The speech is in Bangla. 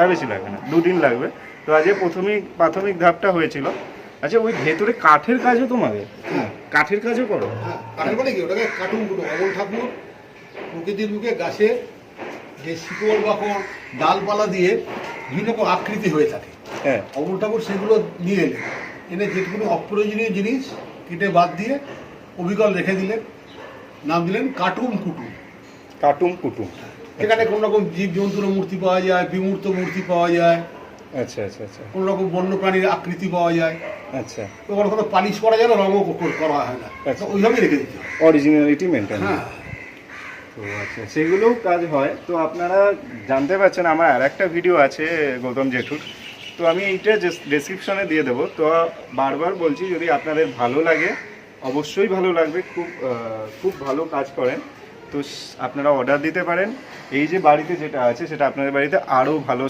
আর বেশি লাগবে না, 2 দিন লাগবে। তো আজকে প্রাথমিক ধাপটা হয়েছিল। আচ্ছা, ওই ভেতরে কাঠের কাজও তোমাদের? কাঠের কাজও করো? হ্যাঁ, কাঠের মানে কি, ওটাকে কার্টুন কুটো। অমল ঠাকুর প্রকৃতির মুখে গাছে যে শিকড় বাকড় ডালপালা দিয়ে বিভিন্ন রকম আকৃতি হয়ে থাকে। হ্যাঁ। অমল ঠাকুর সেগুলো নিয়ে এলেন, এনে যেটুকুনি অপ্রয়োজনীয় জিনিস কেটে বাদ দিয়ে অবিকল রেখে দিলেন, নাম দিলেন কার্টুন কুটুম। কাটুম কুটুম। এখানে কোনো রকম জীবজন্তুর মূর্তি পাওয়া যায়, বিমূর্ত মূর্তি পাওয়া যায়, আচ্ছা আচ্ছা আচ্ছা কোনো রকম বন্যপ্রাণীর আকৃতি পাওয়া যায়। আচ্ছা। ওখানে কোনো পালিশ করা যায় না, রঙও করা হয় না, আচ্ছা। ওইভাবেই রেখে দিতে হয়। Originality maintain. হ্যাঁ, তো আচ্ছা, সেগুলোও কাজ হয়। তো আপনারা জানতে পারছেন, আমার আর একটা ভিডিও আছে গৌতম জেঠুর, তো আমি এইটা ডেসক্রিপশনে দিয়ে দেবো। তো বারবার বলছি, যদি আপনাদের ভালো লাগে, অবশ্যই ভালো লাগবে, খুব ভালো কাজ করেন। তো আপনারা অর্ডার দিতে পারেন। এই যে বাড়িতে যেটা আছে, সেটা আপনাদের বাড়িতে আরও ভালো